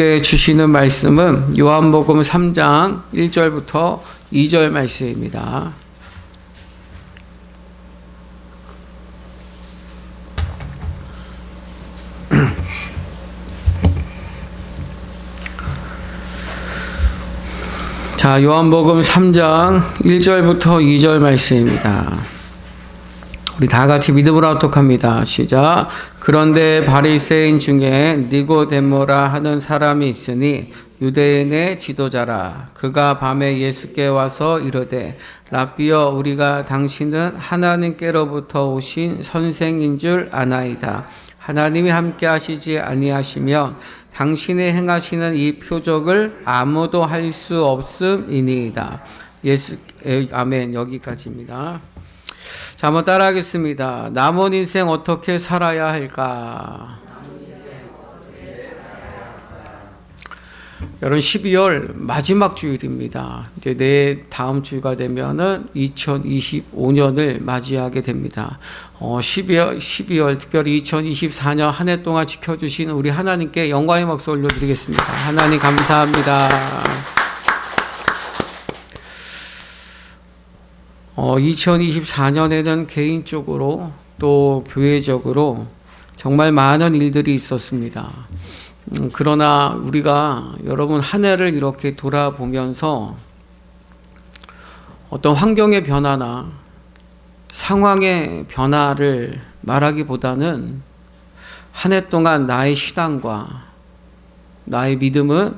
주시는 말씀은 요한복음 3장 1절부터 2절 말씀입니다. 자, 요한복음 3장 1절부터 2절 말씀입니다. 우리 다 같이 믿음으로 합독합니다. 시작. 그런데 바리새인 중에 니고데모라 하는 사람이 있으니 유대인의 지도자라. 그가 밤에 예수께 와서 이르되 라삐여, 우리가 당신은 하나님께로부터 오신 선생인 줄 아나이다. 하나님이 함께 하시지 아니하시면 당신이 행하시는 이 표적을 아무도 할 수 없음이니이다. 아멘. 여기까지입니다. 자, 한번 따라하겠습니다. 남은 인생 어떻게 살아야 할까? 여러분, 12월 마지막 주일입니다. 이제 내 다음 주가 되면은 2025년을 맞이하게 됩니다. 12월 특별히 2024년 한 해 동안 지켜주신 우리 하나님께 영광의 박수 올려드리겠습니다. 하나님 감사합니다. 2024년에는 개인적으로 또 교회적으로 정말 많은 일들이 있었습니다. 그러나 우리가 여러분 한 해를 이렇게 돌아보면서 어떤 환경의 변화나 상황의 변화를 말하기보다는 한 해 동안 나의 신앙과 나의 믿음은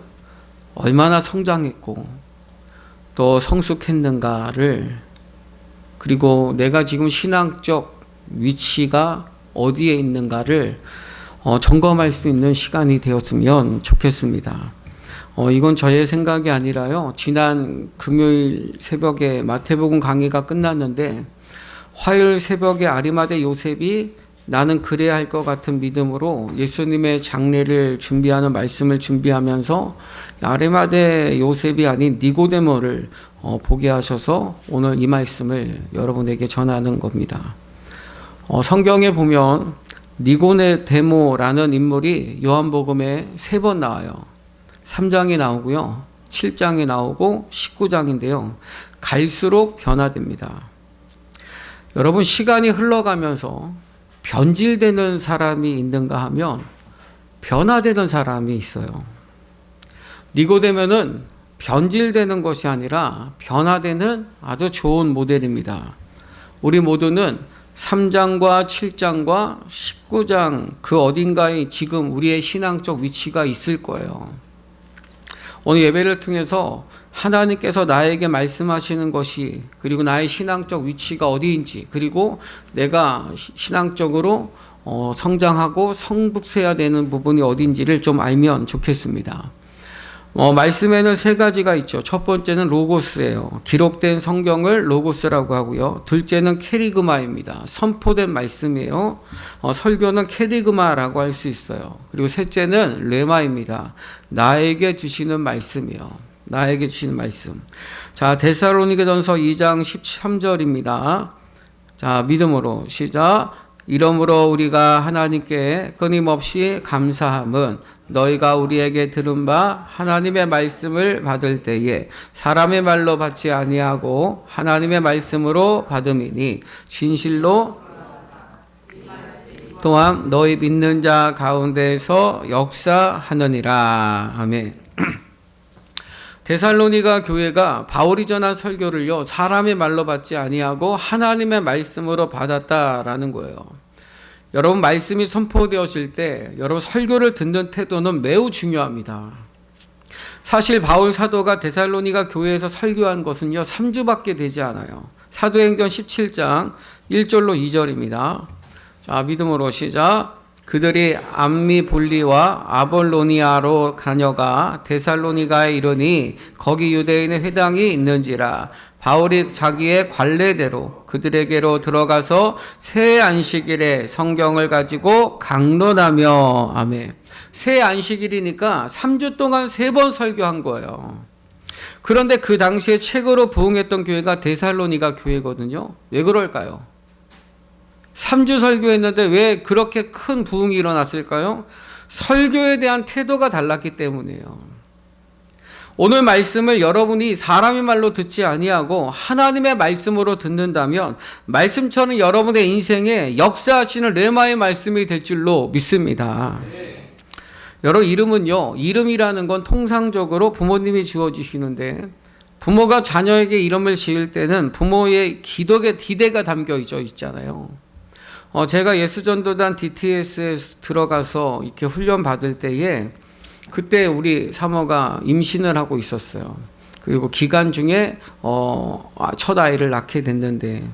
얼마나 성장했고 또 성숙했는가를, 그리고 내가 지금 신앙적 위치가 어디에 있는가를 점검할 수 있는 시간이 되었으면 좋겠습니다. 이건 저의 생각이 아니라요. 지난 금요일 새벽에 마태복음 강의가 끝났는데 화요일 새벽에 아리마대 요셉이 나는 그래야 할 것 같은 믿음으로 예수님의 장례를 준비하는 말씀을 준비하면서 아리마대 요셉이 아닌 니고데모를 보게 하셔서 오늘 이 말씀을 여러분에게 전하는 겁니다. 성경에 보면 니고데모라는 인물이 요한복음에 3번 나와요. 3장이 나오고요, 7장이 나오고 19장인데요. 갈수록 변화됩니다. 여러분, 시간이 흘러가면서 변질되는 사람이 있는가 하면 변화되는 사람이 있어요. 니고데모는 변질되는 것이 아니라 변화되는 아주 좋은 모델입니다. 우리 모두는 3장과 7장과 19장 그 어딘가에 지금 우리의 신앙적 위치가 있을 거예요. 오늘 예배를 통해서 하나님께서 나에게 말씀하시는 것이, 그리고 나의 신앙적 위치가 어디인지, 그리고 내가 신앙적으로 성장하고 성숙해야 되는 부분이 어딘지를 좀 알면 좋겠습니다. 말씀에는 3가지가 있죠. 첫 번째는 로고스예요. 기록된 성경을 로고스라고 하고요. 둘째는 캐리그마입니다. 선포된 말씀이에요. 설교는 캐리그마라고 할 수 있어요. 그리고 셋째는 레마입니다. 나에게 주시는 말씀이요. 나에게 주시는 말씀. 자, 데살로니가전서 2장 13절입니다. 자, 믿음으로 시작. 이러므로 우리가 하나님께 끊임없이 감사함은 너희가 우리에게 들은 바 하나님의 말씀을 받을 때에 사람의 말로 받지 아니하고 하나님의 말씀으로 받음이니 진실로 또한 너희 믿는 자 가운데서 역사하느니라. 아멘. 데살로니가 교회가 바울이 전한 설교를요, 사람의 말로 받지 아니하고 하나님의 말씀으로 받았다라는 거예요. 여러분, 말씀이 선포되어질 때 여러분 설교를 듣는 태도는 매우 중요합니다. 사실 바울 사도가 데살로니가 교회에서 설교한 것은요 3주밖에 되지 않아요. 사도행전 17장 1절로 2절입니다. 자, 믿음으로 시작. 그들이 암미볼리와 아볼로니아로 다녀가 데살로니가에 이르니 거기 유대인의 회당이 있는지라. 바울이 자기의 관례대로 그들에게로 들어가서 새 안식일에 성경을 가지고 강론하며. 아멘. 새 안식일이니까 3주 동안 3번 설교한 거예요. 그런데 그 당시에 최고로 부흥했던 교회가 데살로니가 교회거든요. 왜 그럴까요? 3주 설교했는데 왜 그렇게 큰 부흥이 일어났을까요? 설교에 대한 태도가 달랐기 때문이에요. 오늘 말씀을 여러분이 사람의 말로 듣지 아니하고 하나님의 말씀으로 듣는다면 말씀처럼 여러분의 인생에 역사하시는 레마의 말씀이 될 줄로 믿습니다. 여러분, 이름이라는 건 통상적으로 부모님이 지어주시는데, 부모가 자녀에게 이름을 지을 때는 부모의 기대가 담겨 있잖아요. 제가 예수전도단 DTS에 들어가서 이렇게 훈련 받을 때에 그때 우리 사모가 임신을 하고 있었어요. 그리고 기간 중에 첫 아이를 낳게 됐는데,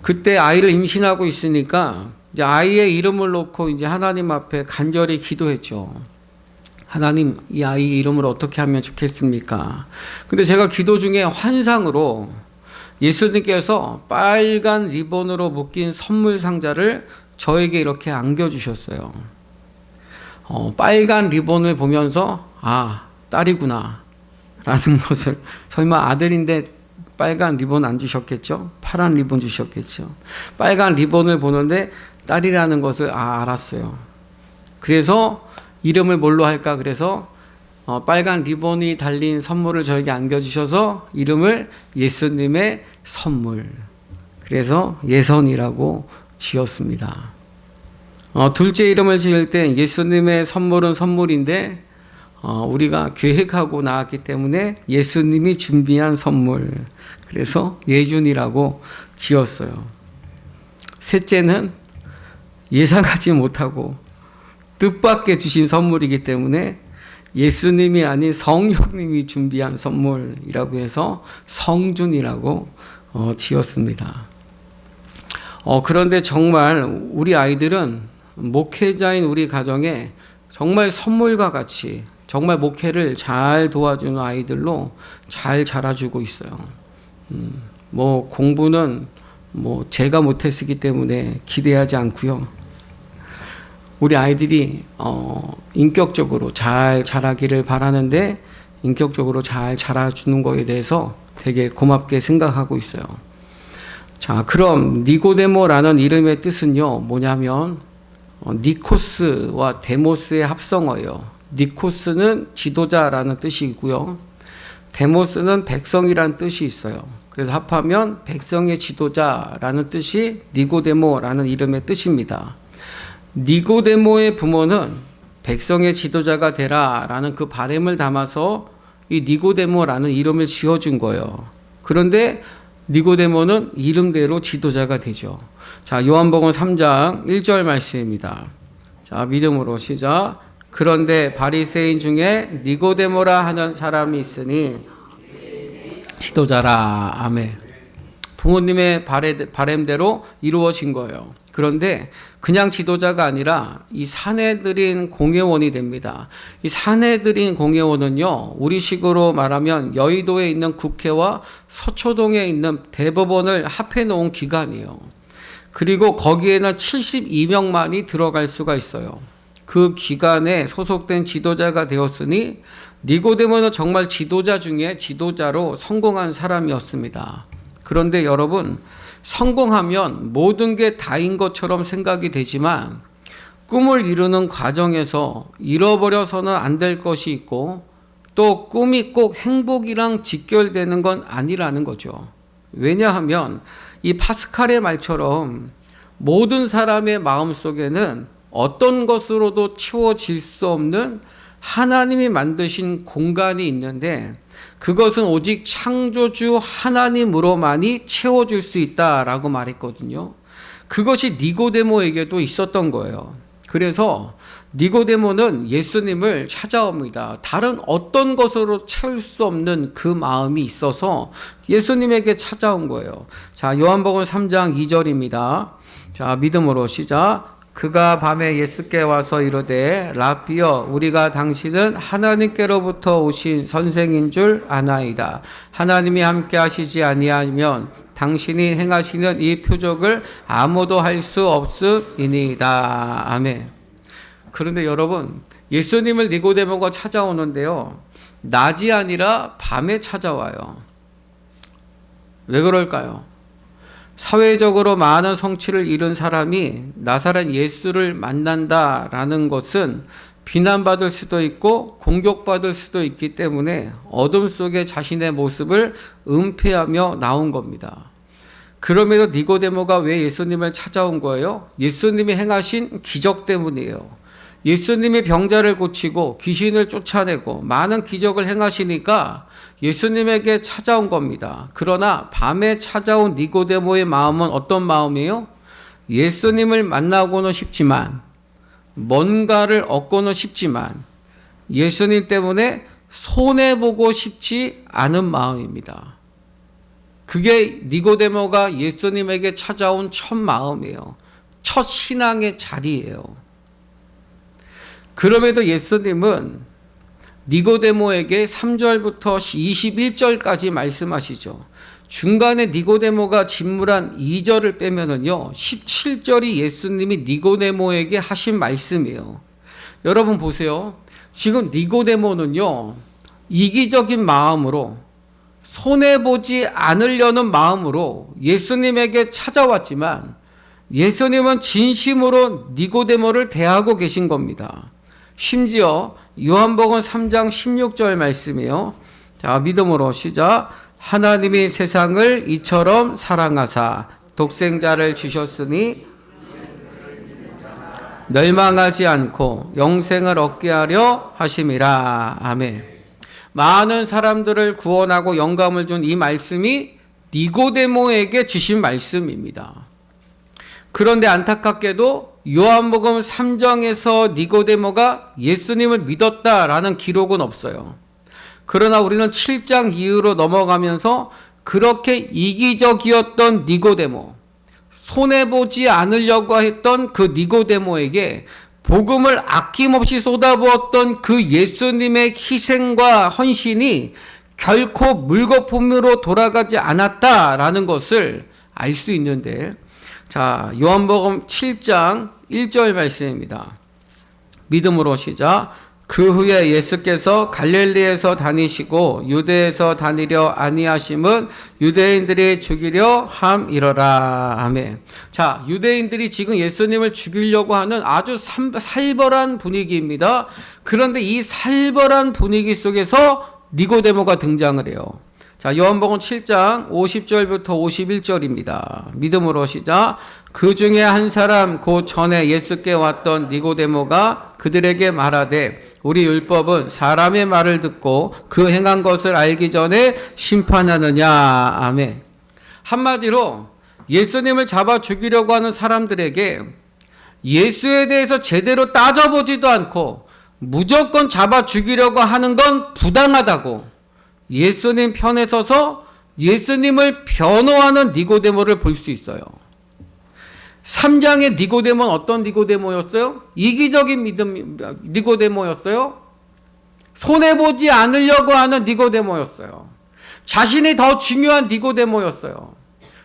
그때 아이를 임신하고 있으니까 이제 아이의 이름을 놓고 이제 하나님 앞에 간절히 기도했죠. 하나님, 이 아이 이름을 어떻게 하면 좋겠습니까? 근데 제가 기도 중에 환상으로 예수님께서 빨간 리본으로 묶인 선물 상자를 저에게 이렇게 안겨주셨어요. 빨간 리본을 보면서 딸이구나 라는 것을, 설마 아들인데 빨간 리본 안 주셨겠죠? 파란 리본 주셨겠죠? 빨간 리본을 보는데 딸이라는 것을 알았어요. 그래서 이름을 뭘로 할까? 그래서 빨간 리본이 달린 선물을 저에게 안겨주셔서 이름을 예수님의 선물, 그래서 예선이라고 지었습니다. 둘째 이름을 지을 때 예수님의 선물은 선물인데 우리가 계획하고 나왔기 때문에 예수님이 준비한 선물, 그래서 예준이라고 지었어요. 셋째는 예상하지 못하고 뜻밖의 주신 선물이기 때문에 예수님이 아닌 성령님이 준비한 선물이라고 해서 성준이라고 지었습니다. 그런데 정말 우리 아이들은 목회자인 우리 가정에 정말 선물과 같이 정말 목회를 잘 도와주는 아이들로 잘 자라주고 있어요. 공부는 제가 못했기 때문에 기대하지 않고요. 우리 아이들이 인격적으로 잘 자라기를 바라는데 인격적으로 잘 자라주는 거에 대해서 되게 고맙게 생각하고 있어요. 자, 그럼 니고데모라는 이름의 뜻은요, 뭐냐면 니코스와 데모스의 합성어예요. 니코스는 지도자라는 뜻이고요. 데모스는 백성이라는 뜻이 있어요. 그래서 합하면 백성의 지도자라는 뜻이 니고데모라는 이름의 뜻입니다. 니고데모의 부모는 백성의 지도자가 되라라는 그 바람을 담아서 이 니고데모라는 이름을 지어준 거예요. 그런데 니고데모는 이름대로 지도자가 되죠. 자, 요한복음 3장 1절 말씀입니다. 자, 믿음으로 시작. 그런데 바리새인 중에 니고데모라 하는 사람이 있으니 지도자라. 아멘. 부모님의 바람대로 이루어진 거예요. 그런데 그냥 지도자가 아니라 이 사내들인 공회원이 됩니다. 이 사내들인 공회원은요, 우리식으로 말하면 여의도에 있는 국회와 서초동에 있는 대법원을 합해 놓은 기관이에요. 그리고 거기에는 72명만이 들어갈 수가 있어요. 그 기관에 소속된 지도자가 되었으니 니고데모는 정말 지도자 중에 지도자로 성공한 사람이었습니다. 그런데 여러분, 성공하면 모든 게 다인 것처럼 생각이 되지만 꿈을 이루는 과정에서 잃어버려서는 안 될 것이 있고 또 꿈이 꼭 행복이랑 직결되는 건 아니라는 거죠. 왜냐하면 이 파스칼의 말처럼 모든 사람의 마음속에는 어떤 것으로도 채워질 수 없는 하나님이 만드신 공간이 있는데 그것은 오직 창조주 하나님으로만이 채워줄 수 있다라고 말했거든요. 그것이 니고데모에게도 있었던 거예요. 그래서 니고데모는 예수님을 찾아옵니다. 다른 어떤 것으로 채울 수 없는 그 마음이 있어서 예수님에게 찾아온 거예요. 자, 요한복음 3장 2절입니다. 자, 믿음으로 시작. 그가 밤에 예수께 와서 이르되 라삐여, 우리가 당신은 하나님께로부터 오신 선생인 줄 아나이다. 하나님이 함께 하시지 아니하면 당신이 행하시는 이 표적을 아무도 할 수 없음이니이다. 아멘. 그런데 여러분, 예수님을 니고데모가 찾아오는데요, 낮이 아니라 밤에 찾아와요. 왜 그럴까요? 사회적으로 많은 성취를 이룬 사람이 나사렛 예수를 만난다라는 것은 비난받을 수도 있고 공격받을 수도 있기 때문에 어둠 속에 자신의 모습을 은폐하며 나온 겁니다. 그럼에도 니고데모가 왜 예수님을 찾아온 거예요? 예수님이 행하신 기적 때문이에요. 예수님이 병자를 고치고 귀신을 쫓아내고 많은 기적을 행하시니까 예수님에게 찾아온 겁니다. 그러나 밤에 찾아온 니고데모의 마음은 어떤 마음이에요? 예수님을 만나고는 싶지만, 뭔가를 얻고는 싶지만 예수님 때문에 손해보고 싶지 않은 마음입니다. 그게 니고데모가 예수님에게 찾아온 첫 마음이에요. 첫 신앙의 자리예요. 그럼에도 예수님은 니고데모에게 3절부터 21절까지 말씀하시죠. 중간에 니고데모가 진물한 2절을 빼면은요, 17절이 예수님이 니고데모에게 하신 말씀이에요. 여러분 보세요. 지금 니고데모는요, 이기적인 마음으로, 손해보지 않으려는 마음으로 예수님에게 찾아왔지만 예수님은 진심으로 니고데모를 대하고 계신 겁니다. 심지어 요한복음 3장 16절 말씀이에요. 자, 믿음으로 시작. 하나님이 세상을 이처럼 사랑하사 독생자를 주셨으니 멸망하지 않고 영생을 얻게 하려 하심이라. 아멘. 많은 사람들을 구원하고 영감을 준 이 말씀이 니고데모에게 주신 말씀입니다. 그런데 안타깝게도 요한복음 3장에서 니고데모가 예수님을 믿었다라는 기록은 없어요. 그러나 우리는 7장 이후로 넘어가면서 그렇게 이기적이었던 니고데모, 손해보지 않으려고 했던 그 니고데모에게 복음을 아낌없이 쏟아부었던 그 예수님의 희생과 헌신이 결코 물거품으로 돌아가지 않았다라는 것을 알 수 있는데, 자, 요한복음 7장 1절 말씀입니다. 믿음으로 시작. 그 후에 예수께서 갈릴리에서 다니시고 유대에서 다니려 아니하심은 유대인들이 죽이려 함이러라. 아멘. 자, 유대인들이 지금 예수님을 죽이려고 하는 아주 살벌한 분위기입니다. 그런데 이 살벌한 분위기 속에서 니고데모가 등장을 해요. 자, 요한복음 7장 50절부터 51절입니다. 믿음으로 시작. 그 중에 한 사람 곧 전에 예수께 왔던 니고데모가 그들에게 말하되 우리 율법은 사람의 말을 듣고 그 행한 것을 알기 전에 심판하느냐. 아멘. 한마디로 예수님을 잡아 죽이려고 하는 사람들에게 예수에 대해서 제대로 따져보지도 않고 무조건 잡아 죽이려고 하는 건 부당하다고 예수님 편에 서서 예수님을 변호하는 니고데모를 볼 수 있어요. 3장의 니고데모는 어떤 니고데모였어요? 이기적인 니고데모였어요? 손해보지 않으려고 하는 니고데모였어요. 자신이 더 중요한 니고데모였어요.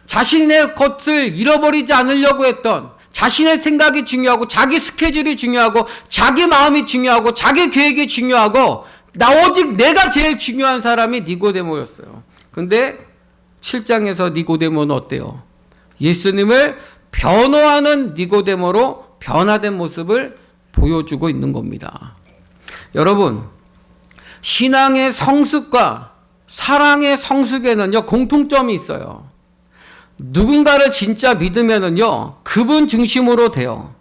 자신의 것을 잃어버리지 않으려고 했던, 자신의 생각이 중요하고 자기 스케줄이 중요하고 자기 마음이 중요하고 자기 계획이 중요하고 오직 내가 제일 중요한 사람이 니고데모였어요. 근데 7장에서 니고데모는 어때요? 예수님을 변호하는 니고데모로 변화된 모습을 보여주고 있는 겁니다. 여러분, 신앙의 성숙과 사랑의 성숙에는요, 공통점이 있어요. 누군가를 진짜 믿으면은요, 그분 중심으로 돼요.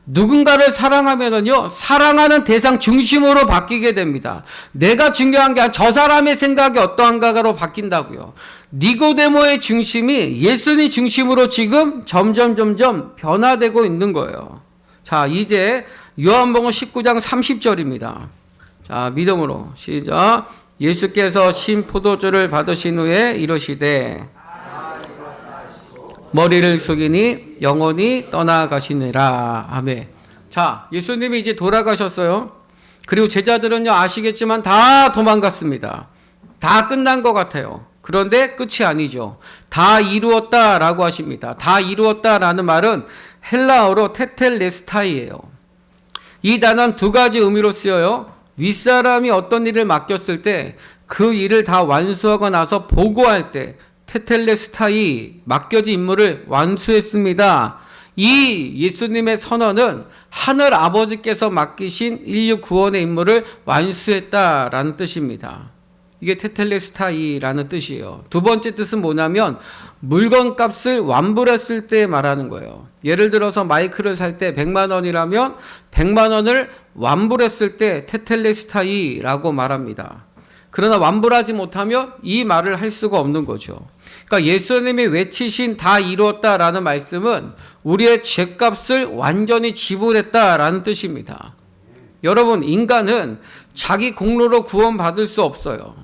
누군가를 사랑하면은요, 사랑하는 대상 중심으로 바뀌게 됩니다. 내가 중요한 게 아니라 저 사람의 생각이 어떠한가로 바뀐다고요. 니고데모의 중심이 예수님 중심으로 지금 점점 변화되고 있는 거예요. 자, 이제 요한복음 19장 30절입니다. 자, 믿음으로 시작. 예수께서 신 포도주를 받으신 후에 이르시되 머리를 숙이니 영원히 떠나가시니라. 아멘. 자, 예수님이 이제 돌아가셨어요. 그리고 제자들은요, 아시겠지만 다 도망갔습니다. 다 끝난 것 같아요. 그런데 끝이 아니죠. 다 이루었다라고 하십니다. 다 이루었다라는 말은 헬라어로 테텔레스타이예요. 이 단어는 두 가지 의미로 쓰여요. 윗사람이 어떤 일을 맡겼을 때 그 일을 다 완수하고 나서 보고할 때 테텔레스타이, 맡겨진 임무를 완수했습니다. 이 예수님의 선언은 하늘 아버지께서 맡기신 인류 구원의 임무를 완수했다라는 뜻입니다. 이게 테텔레스타이라는 뜻이에요. 두 번째 뜻은 뭐냐면 물건값을 완불했을 때 말하는 거예요. 예를 들어서 마이크를 살 때 100만 원이라면 100만 원을 완불했을 때 테텔레스타이라고 말합니다. 그러나 완불하지 못하면 이 말을 할 수가 없는 거죠. 그러니까 예수님이 외치신 다 이루었다라는 말씀은 우리의 죄값을 완전히 지불했다라는 뜻입니다. 여러분, 인간은 자기 공로로 구원받을 수 없어요.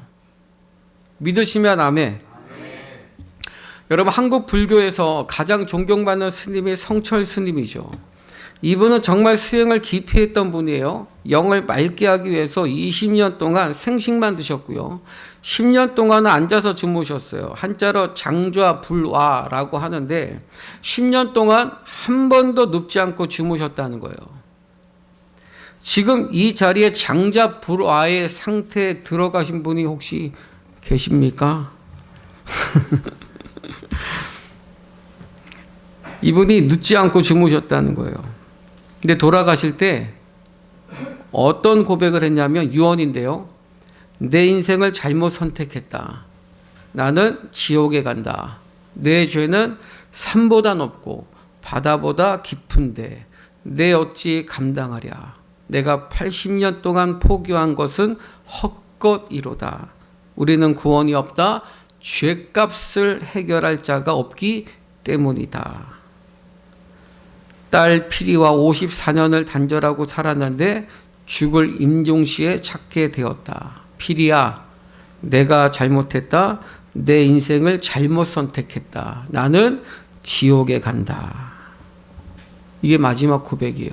믿으시면 아멘. 여러분, 한국 불교에서 가장 존경받는 스님이 성철 스님이죠. 이분은 정말 수행을 깊이 했던 분이에요. 영을 맑게 하기 위해서 20년 동안 생식만 드셨고요. 10년 동안은 앉아서 주무셨어요. 한자로 장좌불화라고 하는데 10년 동안 한 번도 눕지 않고 주무셨다는 거예요. 지금 이 자리에 장좌불화의 상태에 들어가신 분이 혹시 계십니까? 이분이 눕지 않고 주무셨다는 거예요. 근데 돌아가실 때 어떤 고백을 했냐면 유언인데요. 내 인생을 잘못 선택했다. 나는 지옥에 간다. 내 죄는 산보다 높고 바다보다 깊은데 내 어찌 감당하랴. 내가 80년 동안 포기한 것은 헛것이로다. 우리는 구원이 없다. 죄값을 해결할 자가 없기 때문이다. 딸 피리와 54년을 단절하고 살았는데 죽을 임종시에 찾게 되었다. 피리야, 내가 잘못했다. 내 인생을 잘못 선택했다. 나는 지옥에 간다. 이게 마지막 고백이에요.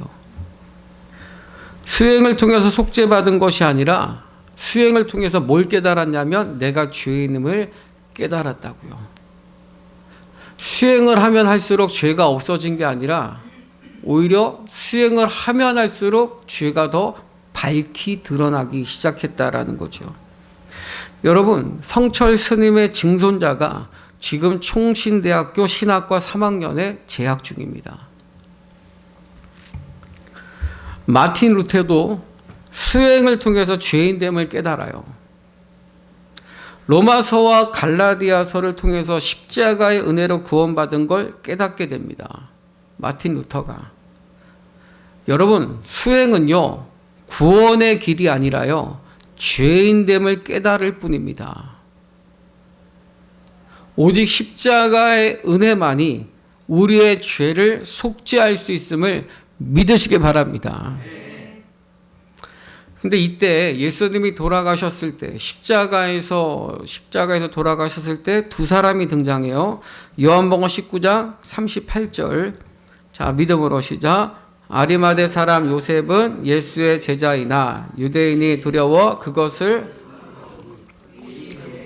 수행을 통해서 속죄받은 것이 아니라 수행을 통해서 뭘 깨달았냐면 내가 죄인임을 깨달았다고요. 수행을 하면 할수록 죄가 없어진 게 아니라 오히려 수행을 하면 할수록 죄가 더 밝히 드러나기 시작했다라는 거죠. 여러분, 성철 스님의 증손자가 지금 총신대학교 신학과 3학년에 재학 중입니다. 마틴 루테도 수행을 통해서 죄인됨을 깨달아요. 로마서와 갈라디아서를 통해서 십자가의 은혜로 구원받은 걸 깨닫게 됩니다. 마틴 루터가. 여러분, 수행은요, 구원의 길이 아니라요, 죄인됨을 깨달을 뿐입니다. 오직 십자가의 은혜만이 우리의 죄를 속죄할 수 있음을 믿으시기 바랍니다. 근데 이때 예수님이 돌아가셨을 때, 십자가에서 돌아가셨을 때 두 사람이 등장해요. 요한복음 19장 38절. 자, 믿음으로 시작. 아리마대 사람 요셉은 예수의 제자이나 유대인이 두려워 그것을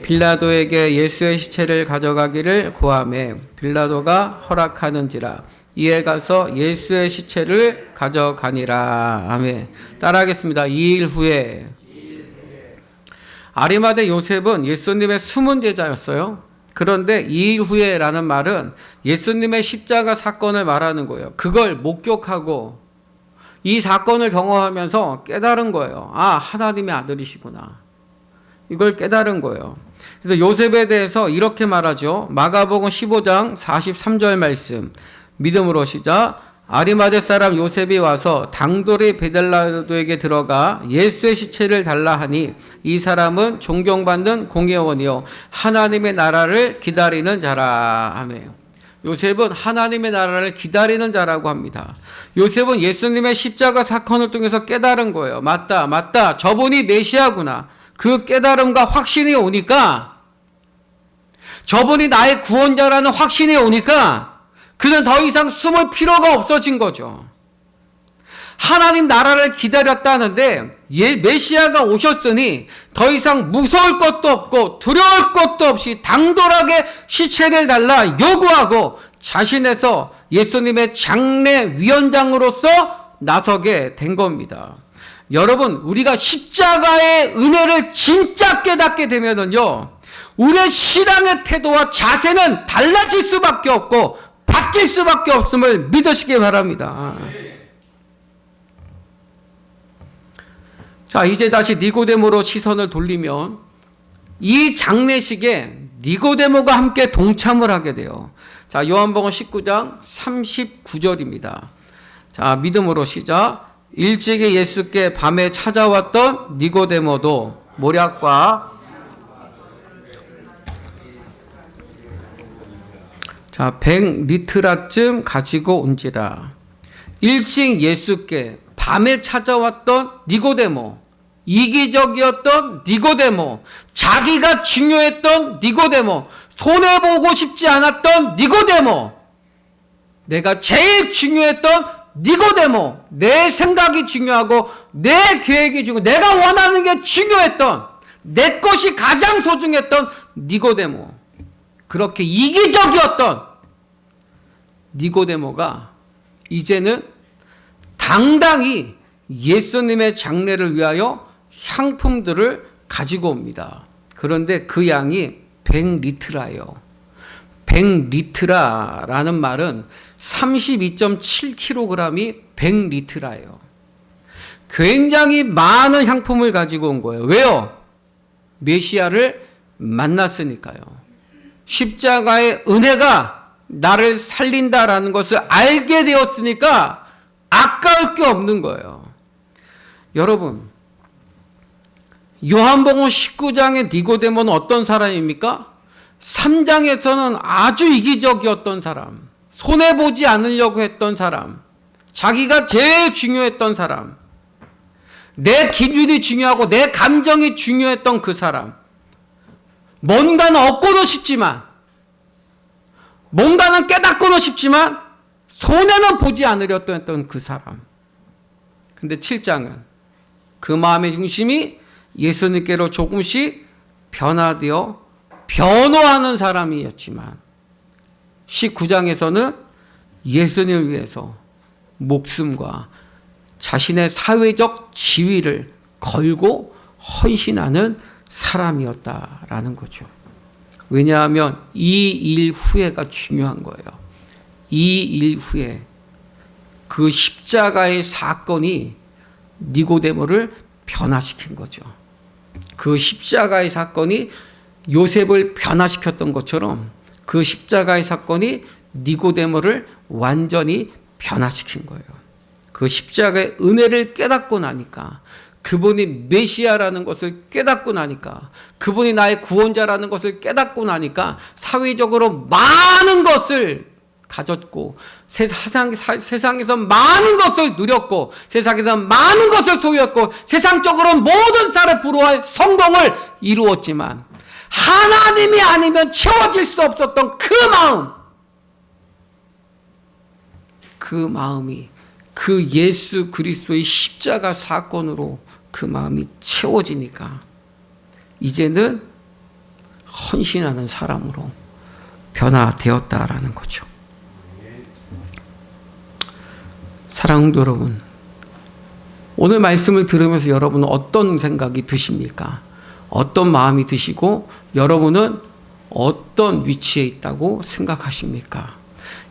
빌라도에게 예수의 시체를 가져가기를 고하매 빌라도가 허락하는지라. 이에 가서 예수의 시체를 가져가니라. 아멘. 따라하겠습니다. 2일 후에. 아리마대 요셉은 예수님의 숨은 제자였어요. 그런데 2일 후에라는 말은 예수님의 십자가 사건을 말하는 거예요. 그걸 목격하고 이 사건을 경험하면서 깨달은 거예요. 아, 하나님의 아들이시구나. 이걸 깨달은 거예요. 그래서 요셉에 대해서 이렇게 말하죠. 마가복음 15장 43절 말씀. 믿음으로 시작. 아리마대 사람 요셉이 와서 당돌이 베들라도에게 들어가 예수의 시체를 달라 하니 이 사람은 존경받는 공회원이요 하나님의 나라를 기다리는 자라. 아멘. 요셉은 하나님의 나라를 기다리는 자라고 합니다. 요셉은 예수님의 십자가 사건을 통해서 깨달은 거예요. 맞다. 저분이 메시아구나. 그 깨달음과 확신이 오니까, 저분이 나의 구원자라는 확신이 오니까 그는 더 이상 숨을 필요가 없어진 거죠. 하나님 나라를 기다렸다는데 메시아가 오셨으니 더 이상 무서울 것도 없고 두려울 것도 없이 당돌하게 시체를 달라 요구하고 자신에서 예수님의 장례 위원장으로서 나서게 된 겁니다. 여러분, 우리가 십자가의 은혜를 진짜 깨닫게 되면은요, 우리의 신앙의 태도와 자세는 달라질 수밖에 없고 바뀔 수밖에 없음을 믿으시기 바랍니다. 자, 이제 다시 니고데모로 시선을 돌리면 이 장례식에 니고데모가 함께 동참을 하게 돼요. 자, 요한복음 19장 39절입니다. 자, 믿음으로 시작. 일찍이 예수께 밤에 찾아왔던 니고데모도 모략과 자, 100리트라쯤 가지고 온지라. 일찍 예수께 밤에 찾아왔던 니고데모, 이기적이었던 니고데모, 자기가 중요했던 니고데모, 손해보고 싶지 않았던 니고데모, 내가 제일 중요했던 니고데모, 내 생각이 중요하고 내 계획이 중요하고 내가 원하는 게 중요했던, 내 것이 가장 소중했던 니고데모, 그렇게 이기적이었던 니고데모가 이제는 당당히 예수님의 장례를 위하여 향품들을 가지고 옵니다. 그런데 그 양이 100리트라예요. 100리트라라는 말은 32.7kg이 100리트라예요. 굉장히 많은 향품을 가지고 온 거예요. 왜요? 메시아를 만났으니까요. 십자가의 은혜가 나를 살린다라는 것을 알게 되었으니까 아까울 게 없는 거예요. 여러분, 요한복음 19장의 니고데모는 어떤 사람입니까? 3장에서는 아주 이기적이었던 사람, 손해보지 않으려고 했던 사람, 자기가 제일 중요했던 사람, 내 기준이 중요하고 내 감정이 중요했던 그 사람, 뭔가는 얻고도 싶지만, 뭔가는 깨닫고도 싶지만 손해는 보지 않으려고 했던 그 사람. 근데 7장은 그 마음의 중심이 예수님께로 조금씩 변화되어 변호하는 사람이었지만 19장에서는 예수님을 위해서 목숨과 자신의 사회적 지위를 걸고 헌신하는 사람이었다라는 거죠. 왜냐하면 이 일 후에가 중요한 거예요. 이 일 후에 그 십자가의 사건이 니고데모를 변화시킨 거죠. 그 십자가의 사건이 요셉을 변화시켰던 것처럼 그 십자가의 사건이 니고데모를 완전히 변화시킨 거예요. 그 십자가의 은혜를 깨닫고 나니까, 그분이 메시아라는 것을 깨닫고 나니까, 그분이 나의 구원자라는 것을 깨닫고 나니까 사회적으로 많은 것을 가졌고 세상에서 많은 것을 누렸고 세상에서 많은 것을 소유했고 세상적으로 모든 사람을 부러워할 성공을 이루었지만 하나님이 아니면 채워질 수 없었던 그 마음이 그 예수 그리스도의 십자가 사건으로 그 마음이 채워지니까 이제는 헌신하는 사람으로 변화되었다라는 거죠. 사랑하는 여러분, 오늘 말씀을 들으면서 여러분은 어떤 생각이 드십니까? 어떤 마음이 드시고 여러분은 어떤 위치에 있다고 생각하십니까?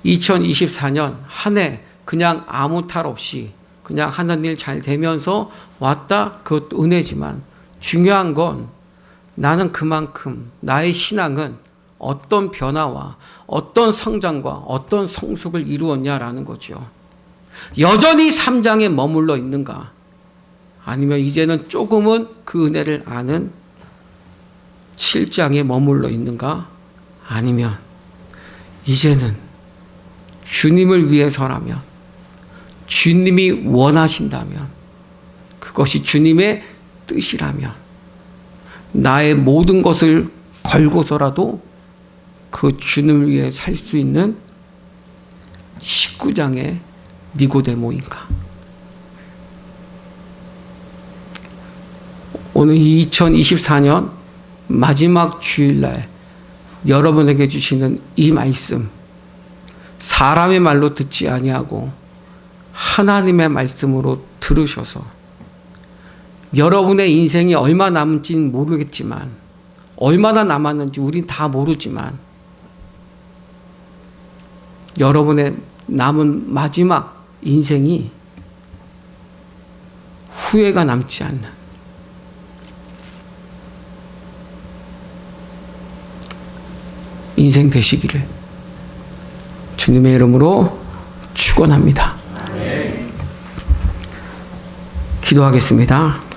2024년 한 해 그냥 아무 탈 없이 그냥 하는 일 잘 되면서 왔다, 그것도 은혜지만 중요한 건 나는 그만큼 나의 신앙은 어떤 변화와 어떤 성장과 어떤 성숙을 이루었냐라는 거죠. 여전히 3장에 머물러 있는가? 아니면 이제는 조금은 그 은혜를 아는 7장에 머물러 있는가? 아니면 이제는 주님을 위해서라면, 주님이 원하신다면, 그것이 주님의 뜻이라면 나의 모든 것을 걸고서라도 그 주님을 위해 살 수 있는 19장의 니고데모인가? 오늘 2024년 마지막 주일날 여러분에게 주시는 이 말씀, 사람의 말로 듣지 아니하고 하나님의 말씀으로 들으셔서 여러분의 인생이 얼마 남은지는 모르겠지만, 얼마나 남았는지 우린 다 모르지만 여러분의 남은 마지막 인생이 후회가 남지 않는 인생 되시기를 주님의 이름으로 축원합니다. 기도하겠습니다.